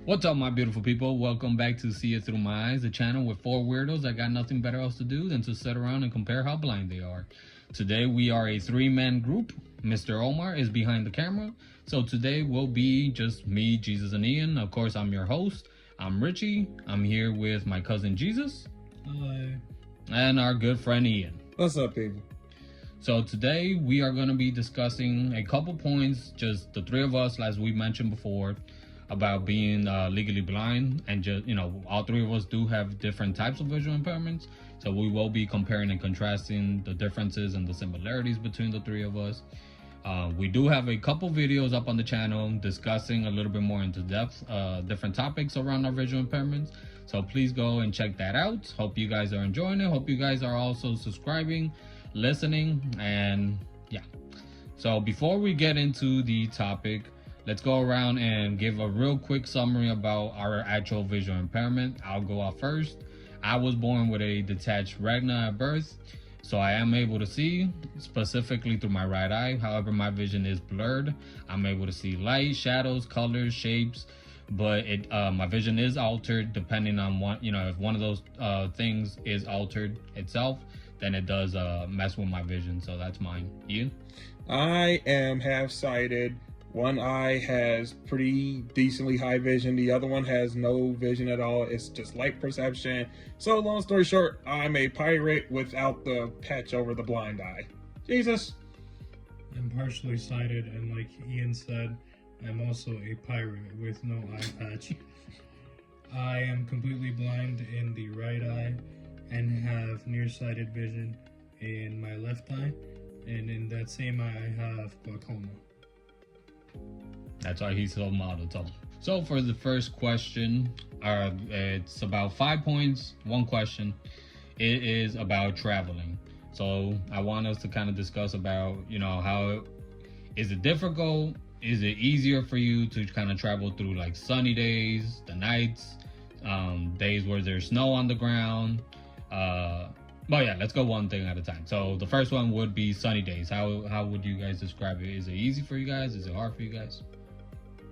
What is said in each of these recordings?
What's up, my beautiful people? Welcome back to See It Through My Eyes, the channel with four weirdos that got nothing better else to do than to sit around and compare how blind they are. Today we are a three-man group. Mr. Omar is behind the camera. So today will be just me, Jesus, and Ian. Of course, I'm your host. I'm Richie. I'm here with my cousin Jesus. Hi. And our good friend Ian. What's up, people? So today we are going to be discussing a couple points, just the three of us, as we mentioned before, about being legally blind. And just, all three of us do have different types of visual impairments. So we will be comparing and contrasting the differences and the similarities between the three of us. We do have a couple videos up on the channel discussing a little bit more into depth different topics around our visual impairments. So please go and check that out. Hope you guys are enjoying it. Hope you guys are also subscribing, listening, and yeah. So before we get into the topic, let's go around and give a real quick summary about our actual visual impairment. I'll go out first. I was born with a detached retina at birth, so I am able to see, specifically through my right eye. However, my vision is blurred. I'm able to see light, shadows, colors, shapes, but my vision is altered depending on if one of those things is altered itself, then it does mess with my vision. So that's mine. Ian? I am half-sighted. One eye has pretty decently high vision. The other one has no vision at all. It's just light perception. So long story short, I'm a pirate without the patch over the blind eye. Jesus. I'm partially sighted, and like Ian said, I'm also a pirate with no eye patch. I am completely blind in the right eye and have nearsighted vision in my left eye, and in that same eye I have glaucoma. That's why he's so monotone. So for the first question, it's about 5 points, one question. It is about traveling. So I want us to kind of discuss about, how is it difficult? Is it easier for you to kind of travel through like sunny days, the nights, days where there's snow on the ground? But yeah, let's go one thing at a time. So the first one would be sunny days. How would you guys describe it? Is it easy for you guys? Is it hard for you guys?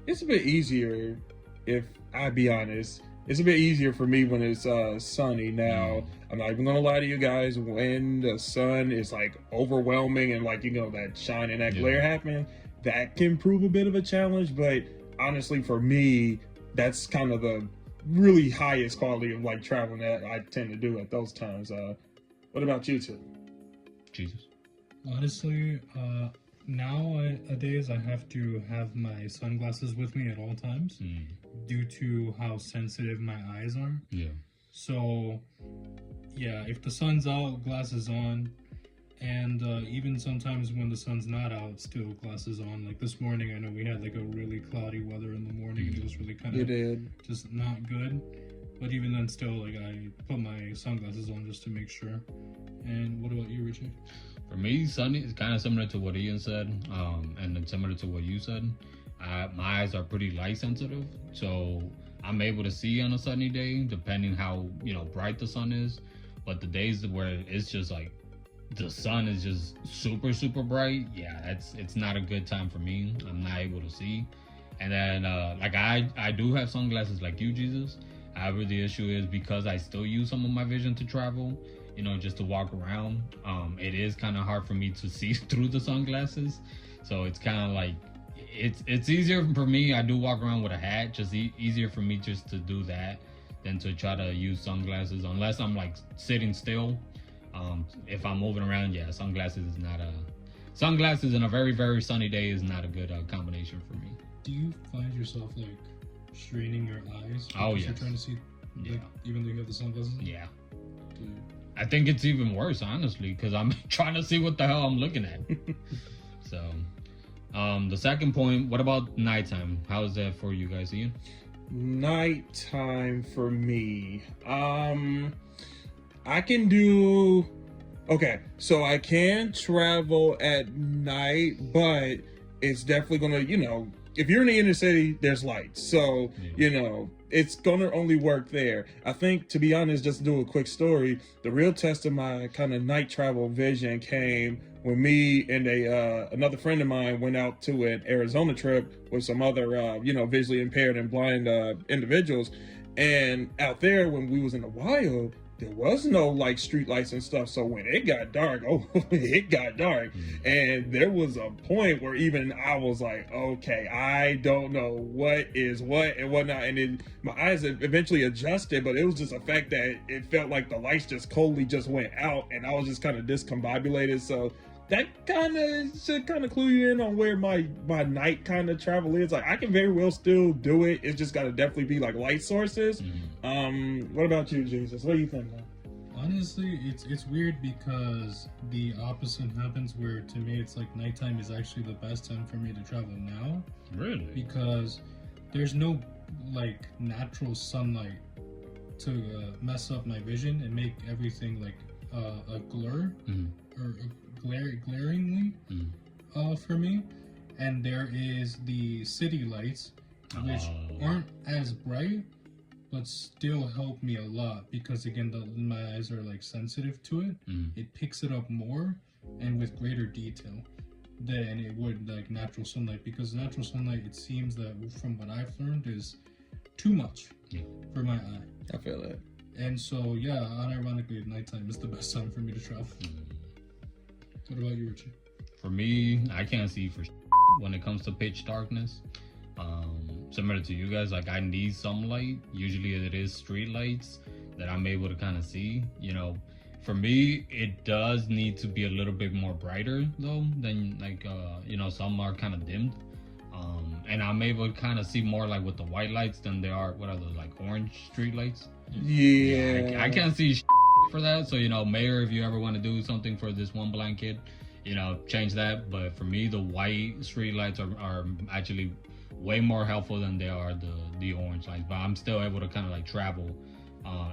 It's a bit easier, if I be honest. It's a bit easier for me when it's sunny. Now, I'm not even gonna lie to you guys, when the sun is like overwhelming and like, that shine and that glare happening, that can prove a bit of a challenge. But honestly, for me, that's kind of the really highest quality of like traveling that I tend to do at those times. What about you two? Jesus. Honestly, nowadays I have to have my sunglasses with me at all times due to how sensitive my eyes are. Yeah. So, yeah, if the sun's out, glasses on. And even sometimes when the sun's not out, still glasses on. Like this morning, I know we had like a really cloudy weather in the morning. It was really kind of just not good. But even then, still, like I put my sunglasses on just to make sure. And what about you, Richie? For me, sunny is kind of similar to what Ian said, and then similar to what you said. My eyes are pretty light sensitive, so I'm able to see on a sunny day, depending how bright the sun is. But the days where it's just like the sun is just super bright, it's not a good time for me. I'm not able to see. And then I do have sunglasses like you, Jesus. However, the issue is because I still use some of my vision to travel, just to walk around, it is kind of hard for me to see through the sunglasses. So it's kind of like it's easier for me. I do walk around with a hat, just easier for me just to do that than to try to use sunglasses, unless I'm like sitting still. If I'm moving around, sunglasses in a very sunny day is not a good combination for me. Do you find yourself like straining your eyes? Oh, yes. You're trying to see, even though you have the sunglasses? Yeah. Dude. I think it's even worse, honestly, because I'm trying to see what the hell I'm looking at. So, the second point, what about nighttime? How is that for you guys, Ian? Nighttime for me. I can do... Okay, so I can travel at night, but it's definitely gonna, if you're in the inner city, there's lights. So, it's gonna only work there. I think, to be honest, just to do a quick story, the real test of my kind of night travel vision came when me and another friend of mine went out to an Arizona trip with some other visually impaired and blind individuals, and out there when we was in the wild, there was no like street lights and stuff. So when it got dark, it got dark. And there was a point where even I was like, okay, I don't know what is what and whatnot. And then my eyes eventually adjusted, but it was just a fact that it felt like the lights just coldly just went out and I was just kind of discombobulated. So that should clue you in on where my night kind of travel is. Like I can very well still do it. It's just gotta definitely be like light sources. What about you, Jesus? What do you think, man? Honestly, it's weird because the opposite happens where to me it's like nighttime is actually the best time for me to travel now. Really? Because there's no like natural sunlight to mess up my vision and make everything like a glur or glaringly for me. And there is the city lights which aren't as bright but still help me a lot because again my eyes are like sensitive to it. It picks it up more and with greater detail than it would like natural sunlight, because natural sunlight, it seems that from what I've learned, is too much for my eye. I feel that. And so yeah, unironically at nighttime is the best time for me to travel. What about you, Richie? For me, I can't see for when it comes to pitch darkness. Similar to you guys, like I need some light. Usually it is street lights that I'm able to kind of see. For me, it does need to be a little bit more brighter though than like some are kind of dimmed. And I'm able to kind of see more like with the white lights than they are, what are those, like orange street lights? Yeah. I can't see for that. So, Mayor, if you ever want to do something for this one blind kid, change that. But for me, the white street lights are actually way more helpful than they are the orange lights. But I'm still able to kind of like travel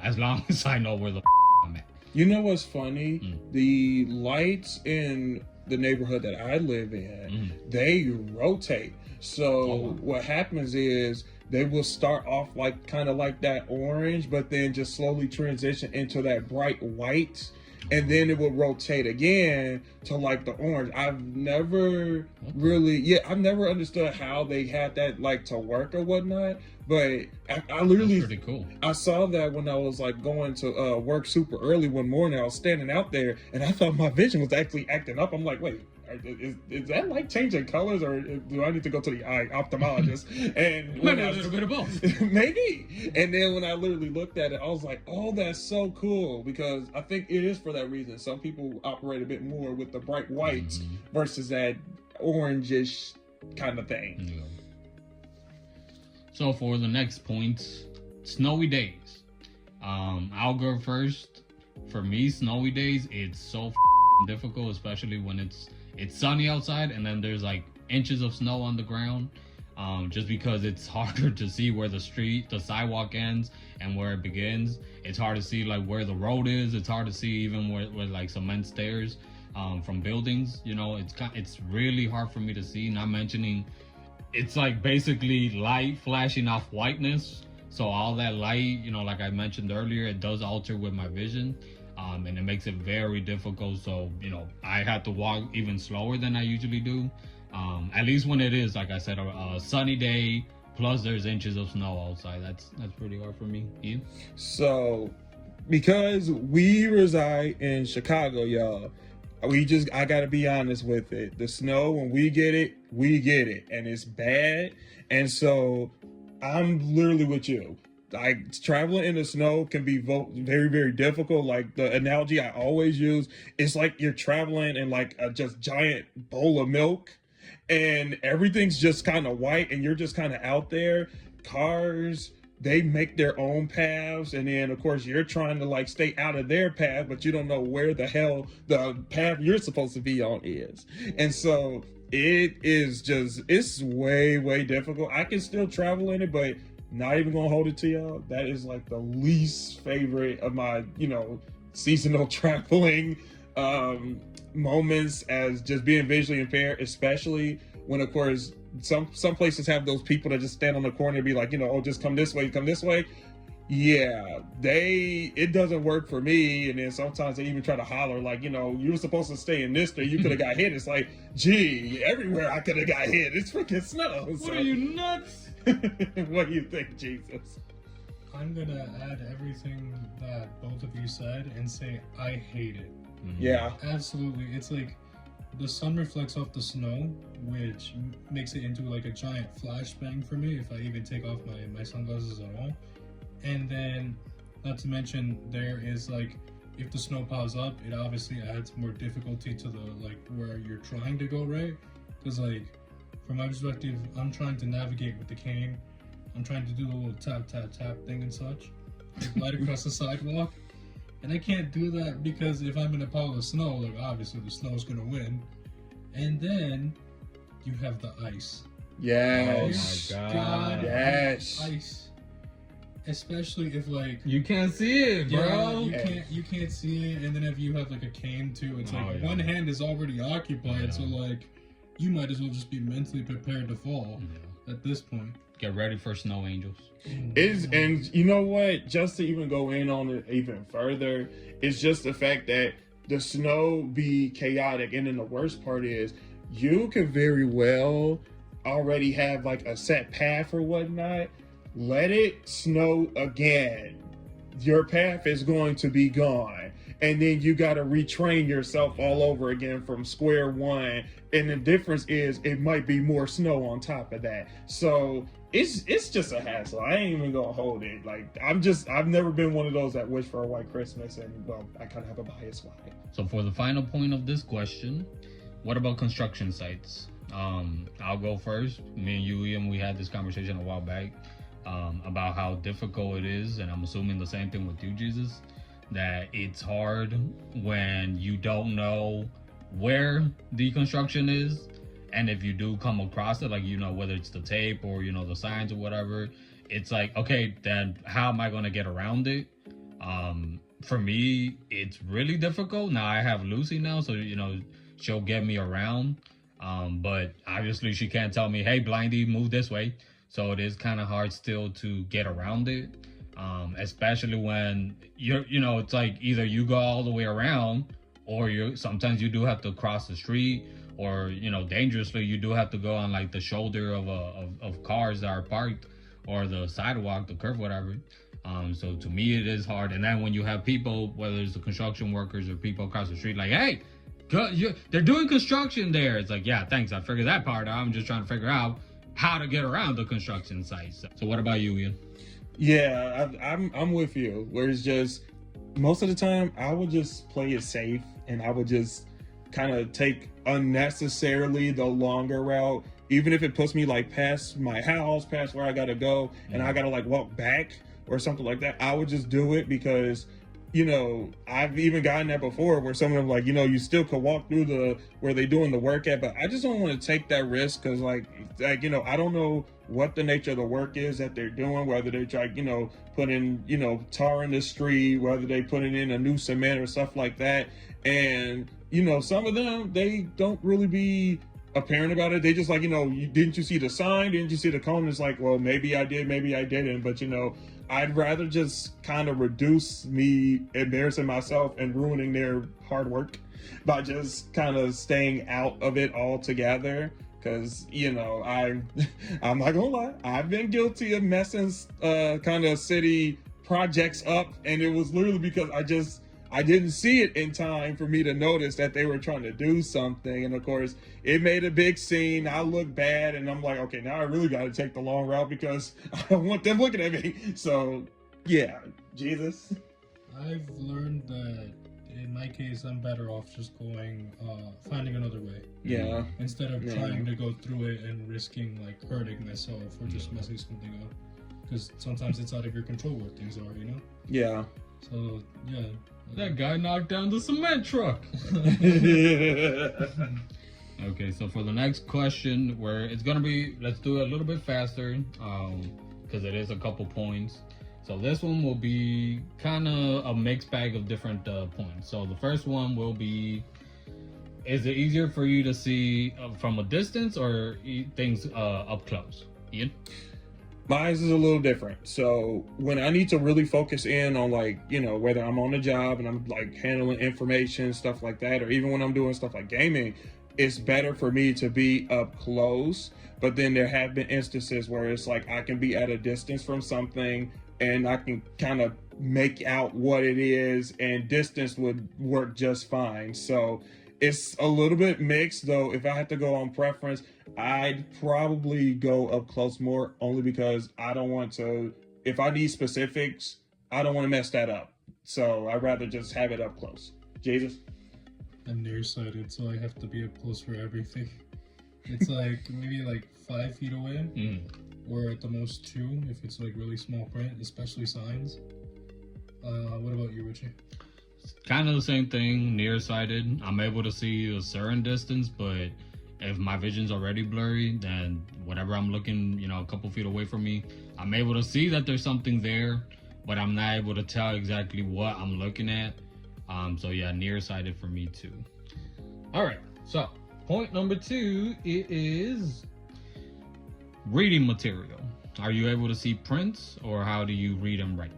as long as I know where the I'm at. You know what's funny? The lights in the neighborhood that I live in, they rotate. So what happens is they will start off like kind of like that orange, but then just slowly transition into that bright white, and then it will rotate again to like the orange. I've never I've never understood how they had that like to work or whatnot. But I literally, that's pretty cool. I saw that when I was like going to work super early one morning. I was standing out there and I thought my vision was actually acting up. I'm like, wait, is that like changing colors, or do I need to go to the eye ophthalmologist? And maybe a little bit of both. Maybe. And then when I literally looked at it, I was like, oh, that's so cool, because I think it is for that reason. Some people operate a bit more with the bright whites versus that orangish kind of thing. Yeah. So for the next point, snowy days. I'll go first. For me, snowy days, it's so difficult, especially when it's sunny outside and then there's like inches of snow on the ground. Just because it's harder to see where the sidewalk ends and where it begins. It's hard to see like where the road is. It's hard to see even where like cement stairs from buildings. It's really hard for me to see. Not mentioning, it's like basically light flashing off whiteness. So all that light, like I mentioned earlier, it does alter with my vision. And it makes it very difficult. So, I have to walk even slower than I usually do. At least when it is, like I said, a sunny day, plus there's inches of snow outside. That's pretty hard for me. You? So, because we reside in Chicago, y'all, I gotta be honest with it. The snow, when we get it, and it's bad. And so I'm literally with you. Like traveling in the snow can be very, very difficult. Like the analogy I always use, it's like you're traveling in like a just giant bowl of milk and everything's just kind of white and you're just kind of out there. Cars, they make their own paths, and then of course you're trying to like stay out of their path, but you don't know where the hell the path you're supposed to be on is. And so it's way, way difficult. I can still travel in it, but not even gonna hold it to y'all. That is like the least favorite of my, seasonal traveling moments, as just being visually impaired, especially when of course some places have those people that just stand on the corner and be like, just come this way. Yeah, it doesn't work for me. And then sometimes they even try to holler, like, you were supposed to stay in this, or you could have got hit. It's like, gee, everywhere I could have got hit. It's freaking snow. What are you, nuts? What do you think, Jesus? I'm gonna add everything that both of you said and say I hate it. Yeah. Absolutely. It's like the sun reflects off the snow, which makes it into like a giant flashbang for me if I even take off my sunglasses at all. And then, not to mention, there is like, if the snow piles up, it obviously adds more difficulty to the like where you're trying to go, right? Because like, from my perspective, I'm trying to navigate with the cane. I'm trying to do the little tap tap tap thing and such, like right across the sidewalk. And I can't do that because if I'm in a pile of snow, like obviously the snow's gonna win. And then you have the ice. Yes. Oh my God. Yes. Ice. Especially if like You can't see it, bro. you can't see it, and then if you have like a cane too, it's like yeah. one hand is already occupied, Yeah. so like you might as well just be mentally prepared to fall at this point. Get ready for snow angels. And you know what? Just to even go in on it even further, it's just the fact that the snow be chaotic, and then the worst part is you could very well already have like a set path or whatnot. Let it snow again. Your path is going to be gone. And then you got to retrain yourself all over again from square one. And the difference is it might be more snow on top of that. So it's just a hassle. I ain't even gonna hold it. Like I've never been one of those that wish for a white Christmas, and well, I kind of have a bias why. So for the final point of this question, what about construction sites? I'll go first. Me and you, Ian, we had this conversation a while back about how difficult it is, and I'm assuming the same thing with you, Jesus, that it's hard when you don't know where the construction is, and if you do come across it, like, whether it's the tape or the signs or whatever, it's like, okay, then how am I going to get around it? For me, it's really difficult. Now I have Lucy now, so she'll get me around, but obviously she can't tell me, hey, Blindy, move this way. So it is kind of hard still to get around it, especially when it's like either you go all the way around, or sometimes you do have to cross the street, or dangerously you do have to go on like the shoulder of cars that are parked, or the sidewalk, the curb, whatever. So to me it is hard. And then when you have people, whether it's the construction workers or people across the street, like, hey, they're doing construction there. It's like, yeah, thanks, I figured that part out. I'm just trying to figure out how to get around the construction sites. So what about you, Ian? Yeah, I'm with you. Where it's just most of the time I would just play it safe, and I would just kind of take unnecessarily the longer route, even if it puts me like past my house, past where I gotta go, and I gotta like walk back or something like that. I would just do it because I've even gotten that before where someone like, you still could walk through where they doing the work at, but I just don't want to take that risk because like, I don't know what the nature of the work is that they're doing, whether they try, put in, tar in the street, whether they putting in a new cement or stuff like that. And, some of them, they don't really be apparent about it. They just like, didn't you see the sign? Didn't you see the cone? It's like, well, maybe I did, maybe I didn't. But, I'd rather just kind of reduce me embarrassing myself and ruining their hard work by just kind of staying out of it altogether. Because, I'm not gonna lie, I've been guilty of messing kind of city projects up, and it was literally because I didn't see it in time for me to notice that they were trying to do something. And of course, it made a big scene. I look bad, and I'm like, okay, now I really got to take the long route because I don't want them looking at me. So, yeah, Jesus. I've learned that in my case, I'm better off just going, finding another way. Yeah. Instead of trying to go through it and risking like hurting myself or just messing something up. Because sometimes it's out of your control where things are, Yeah. So, yeah. That guy knocked down the cement truck. Okay, so for the next question, where it's gonna be, let's do it a little bit faster, because it is a couple points. So this one will be kind of a mixed bag of different points. So the first one will be, is it easier for you to see from a distance or things up close? Ian? Mine is a little different. So when I need to really focus in on, like, whether I'm on the job and I'm like handling information, stuff like that, or even when I'm doing stuff like gaming, it's better for me to be up close. But then there have been instances where it's like I can be at a distance from something and I can kind of make out what it is, and distance would work just fine. So it's a little bit mixed, though. If I had to go on preference, I'd probably go up close more, only because I don't want to, if I need specifics, I don't want to mess that up. So I'd rather just have it up close. Jesus? I'm nearsighted, so I have to be up close for everything. It's like maybe like 5 feet away, or at the most 2 if it's like really small print, especially signs. What about you, Richie? Kind of the same thing, nearsighted. I'm able to see a certain distance, but if my vision's already blurry, then whatever I'm looking, a couple feet away from me, I'm able to see that there's something there, but I'm not able to tell exactly what I'm looking at. So yeah, nearsighted for me too. All right, so point number 2 is reading material. Are you able to see prints, or how do you read and write?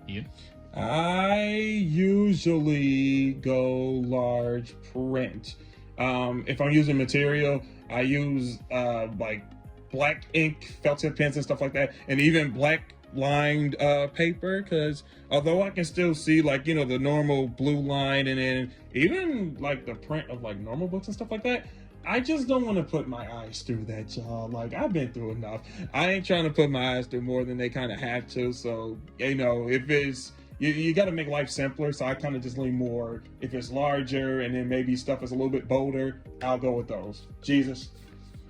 Ian? I usually go large print. If I'm using material, I use like black ink, felt tip pens and stuff like that, and even black lined paper, because although I can still see, like, the normal blue line, and then even like the print of like normal books and stuff like that, I just don't want to put my eyes through that, y'all. Like, I've been through enough. I ain't trying to put my eyes through more than they kind of have to. So, if it's, you got to make life simpler. So I kind of just lean more, if it's larger and then maybe stuff is a little bit bolder, I'll go with those. Jesus?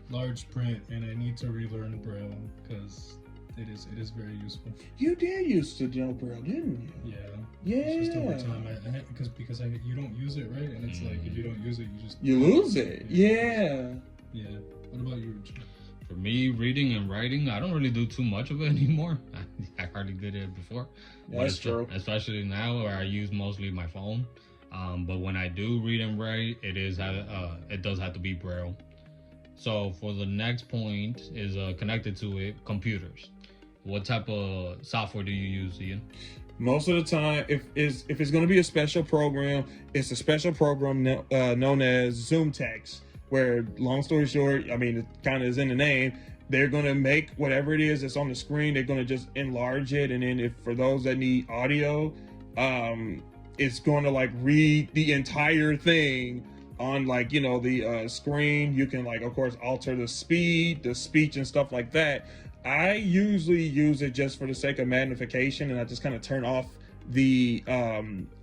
Large print, and I need to relearn Braille because it is very useful. You did used to know Braille, didn't you? Yeah. It's just over time. Because you don't use it, right? And it's like, if you don't use it, you lose it. Yeah. Yeah. What about you, Richie? For me, reading and writing, I don't really do too much of it anymore. I hardly did it before. That's true. Especially now, where I use mostly my phone. But when I do read and write, it does have to be Braille. So for the next point is connected to it, computers. What type of software do you use, Ian? Most of the time, if it's going to be a special program, it's a special program known as Zoom Text, where, long story short, I mean, it kind of is in the name, they're going to make whatever it is that's on the screen, they're going to just enlarge it. And then for those that need audio, it's going to like read the entire thing on, like, the screen. You can, like, of course, alter the speed, the speech and stuff like that. I usually use it just for the sake of magnification, and I just kind of turn off the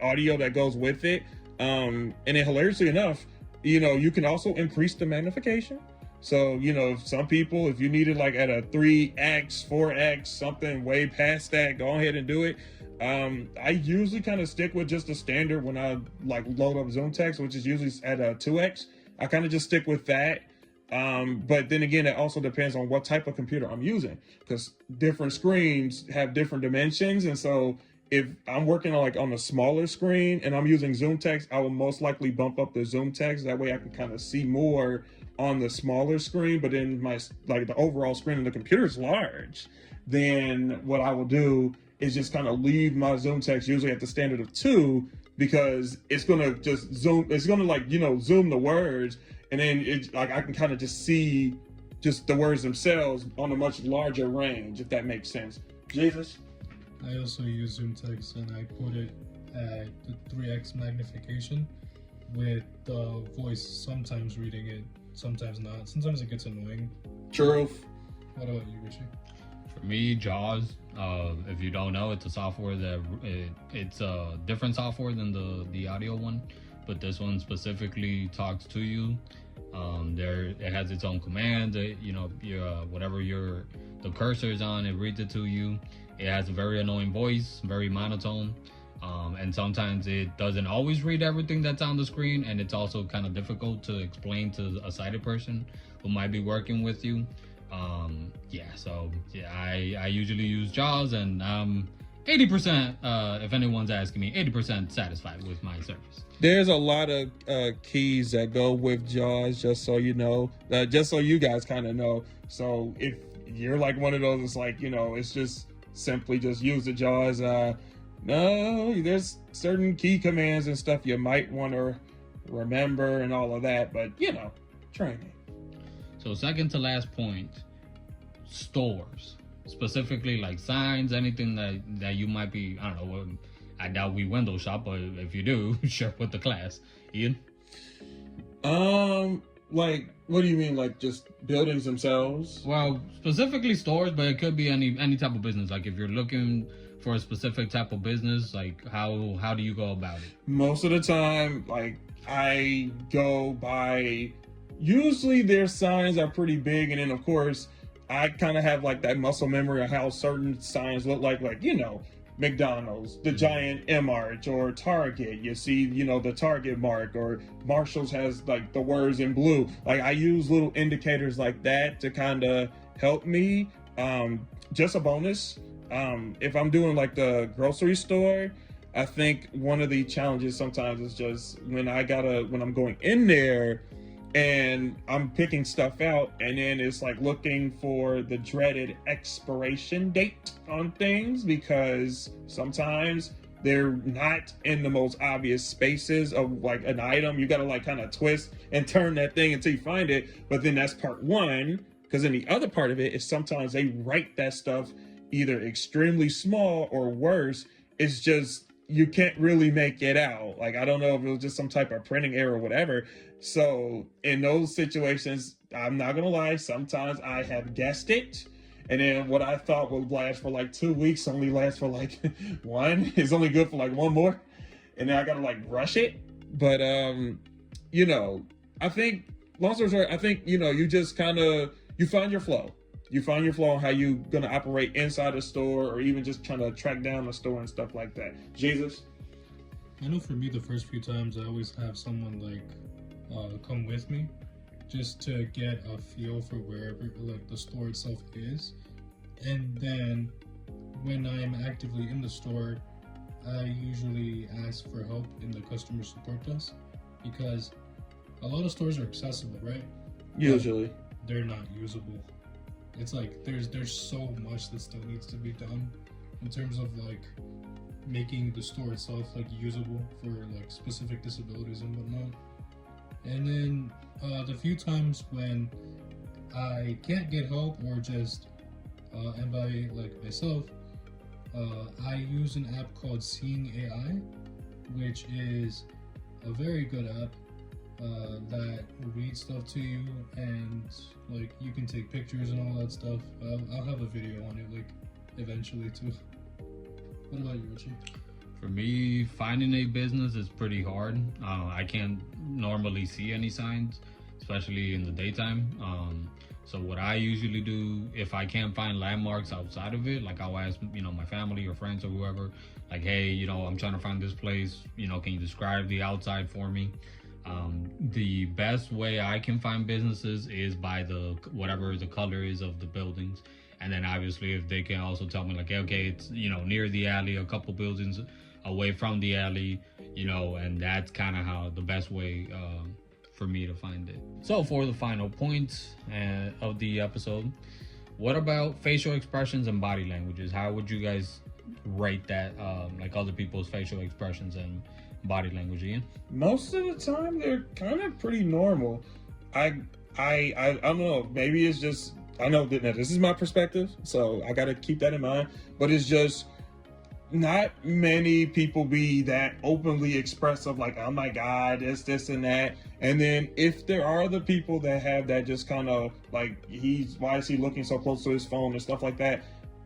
audio that goes with it. And then, hilariously enough, you can also increase the magnification. So, some people, if you need it like at a 3x, 4x, something way past that, go ahead and do it. I usually kind of stick with just the standard when I like load up Zoom Text, which is usually at a 2x. I kind of just stick with that. But then again, it also depends on what type of computer I'm using, because different screens have different dimensions. And so if I'm working on a smaller screen and I'm using Zoom Text, I will most likely bump up the Zoom Text. That way I can kind of see more on the smaller screen. But then the overall screen of the computer is large. Then what I will do is just kind of leave my Zoom Text usually at the standard of 2, because it's gonna just zoom. It's gonna zoom the words, and then I can kind of just see just the words themselves on a much larger range, if that makes sense. Jesus? I also use Zoom Text, and I put it at the 3x magnification with the voice sometimes reading it, sometimes not. Sometimes it gets annoying. Truth. What about you, Richie? For me, JAWS. If you don't know, it's a software that it's a different software than the audio one, but this one specifically talks to you. It has its own command. Whatever the cursor is on, it reads it to you. It has a very annoying voice, very monotone, and sometimes it doesn't always read everything that's on the screen, and it's also kind of difficult to explain to a sighted person who might be working with you. I usually use JAWS, and 80%, if anyone's asking me, 80% satisfied with my service. There's a lot of keys that go with JAWS, just so you know, just so you guys kind of know. So if you're like one of those. It's like, it's just simply just use the JAWS. No, there's certain key commands and stuff you might want to remember and all of that, but training. So second to last point, stores, specifically like signs, anything that you might be, I don't know, I doubt we window shop, but if you do, share with the class. Ian? Like, what do you mean, like just buildings themselves? Well, specifically stores, but it could be any type of business. Like if you're looking for a specific type of business, like how do you go about it? Most of the time, like I go by, usually their signs are pretty big, and then of course I kind of have like that muscle memory of how certain signs look like McDonald's, the giant M arch, or Target, you see, the Target mark, or Marshall's has like the words in blue. Like I use little indicators like that to kind of help me. Just a bonus, if I'm doing like the grocery store, I think one of the challenges sometimes is just when I'm going in there and I'm picking stuff out, and then it's like looking for the dreaded expiration date on things, because sometimes they're not in the most obvious spaces of like an item. You gotta like kind of twist and turn that thing until you find it. But then that's part one, because then the other part of it is sometimes they write that stuff either extremely small, or worse, it's just you can't really make it out. Like I don't know if it was just some type of printing error or whatever. So in those situations, I'm not gonna lie, sometimes I have guessed it, and then what I thought would last for like 2 weeks only lasts for like one. It's only good for like one more, and then I gotta like rush it. But I think long story short, I think you just kind of you find your flow. You find your flow on how you gonna operate inside a store, or even just trying to track down a store and stuff like that. Jesus? I know for me, the first few times I always have someone like come with me, just to get a feel for wherever like the store itself is. And then when I'm actively in the store, I usually ask for help in the customer support desk, because a lot of stores are accessible, right? Usually. But they're not usable. It's like there's so much that still needs to be done in terms of like making the store itself like usable for like specific disabilities and whatnot. And then the few times when I can't get help, or just am by like myself, I use an app called Seeing AI, which is a very good app that reads stuff to you, and like you can take pictures and all that stuff. I'll have a video on it like eventually too. What about you, Richie? For me, finding a business is pretty hard. I can't normally see any signs, especially in the daytime. So what I usually do, if I can't find landmarks outside of it, like I'll ask, my family or friends or whoever, like, hey, I'm trying to find this place, can you describe the outside for me? The best way I can find businesses is by whatever the color is of the buildings. And then obviously if they can also tell me like, okay, it's, near the alley, a couple buildings away from the alley, and that's kind of how the best way for me to find it. So for the final point of the episode, what about facial expressions and body languages? How would you guys rate that, like other people's facial expressions and body language, Ian? Most of the time they're kind of pretty normal. I don't know, maybe it's just, I know that this is my perspective, so I got to keep that in mind, but it's just not many people be that openly expressive, like, oh my God, this and that. And then if there are the people that have that just kind of like, why is he looking so close to his phone and stuff like that,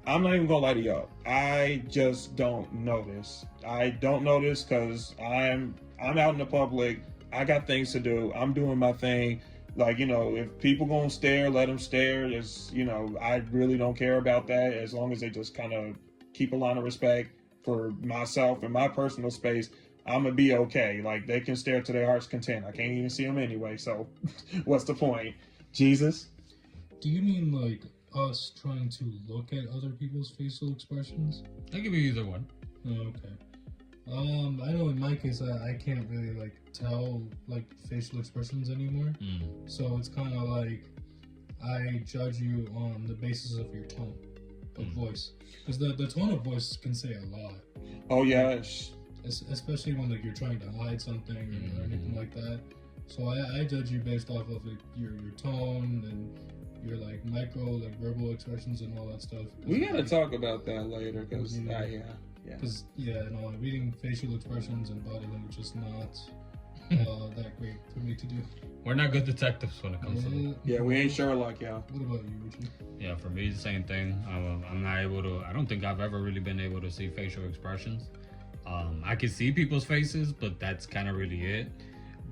I'm not even gonna lie to y'all, I just don't notice. I don't notice because I'm out in the public, I got things to do, I'm doing my thing. Like, if people gonna stare, let them stare. I really don't care about that, as long as they just kind of keep a line of respect for myself and my personal space. I'm gonna be okay. Like, they can stare to their heart's content. I can't even see them anyway, so what's the point? Jesus? Do you mean like us trying to look at other people's facial expressions? I give you either one. Oh, okay. I know in my case, I can't really like tell like facial expressions anymore. So it's kind of like I judge you on the basis of your tone of voice, because the tone of voice can say a lot. Oh yeah, Especially when like you're trying to hide something or anything like that. So I judge you based off of like, your tone and your like verbal expressions and all that stuff. we gotta talk about that later because yeah. Because reading facial expressions and body language is not that great for me to do. We're not good detectives when it comes to that. Yeah, we ain't Sherlock, y'all. What about you, Richie? Yeah, for me, the same thing. I'm not able to. I don't think I've ever really been able to see facial expressions. I can see people's faces, but that's kind of really it.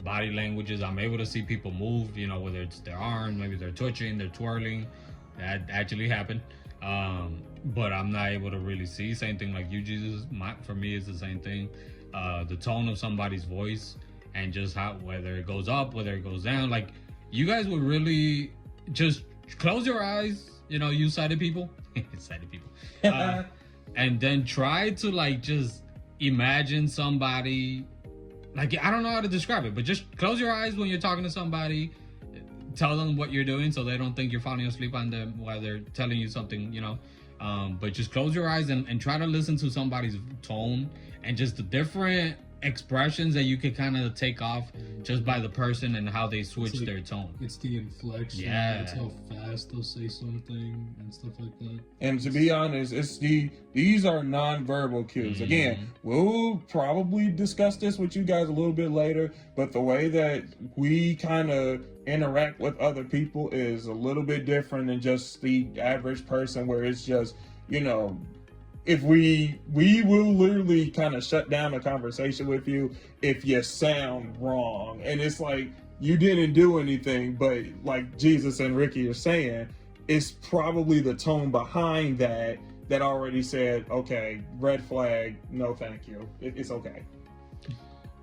Body languages, I'm able to see people move. Whether it's their arm, maybe they're twitching, they're twirling. That actually happened. But I'm not able to really see. Same thing like you, Jesus. For me, it's the same thing. The tone of somebody's voice and just whether it goes up, whether it goes down. Like, you guys would really just close your eyes. You sighted people, sighted people, and then try to like just imagine somebody. Like, I don't know how to describe it, but just close your eyes when you're talking to somebody. Tell them what you're doing so they don't think you're falling asleep on them while they're telling you something, but just close your eyes and try to listen to somebody's tone and just the different expressions that you could kind of take off just by the person and how they switch their tone. It's the inflection, it's how fast they'll say something and stuff like that. And to be honest, these are non-verbal cues. Again, we'll probably discuss this with you guys a little bit later, but the way that we kind of interact with other people is a little bit different than just the average person, where it's just, if we will literally kind of shut down a conversation with you if you sound wrong. And it's like, you didn't do anything, but like Jesus and Ricky are saying, it's probably the tone behind that already said, okay, red flag, no thank you. It's okay.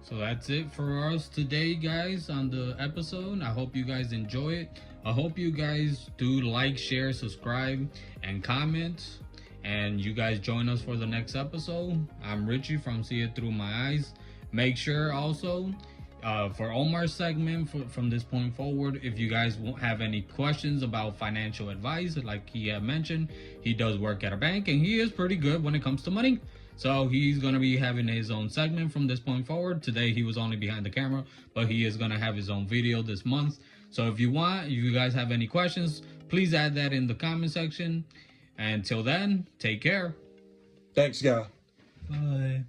So that's it for us today, guys, on the episode. I hope you guys enjoy it. I hope you guys do like, share, subscribe, and comment. And you guys join us for the next episode. I'm Richie from See It Through My Eyes. Make sure also, for Omar's segment, from this point forward, if you guys won't have any questions about financial advice, like he had mentioned, he does work at a bank and he is pretty good when it comes to money. So he's going to be having his own segment from this point forward. Today he was only behind the camera, but he is going to have his own video this month. So if you guys have any questions, please add that in the comment section. Until then, take care. Thanks, guys. Bye.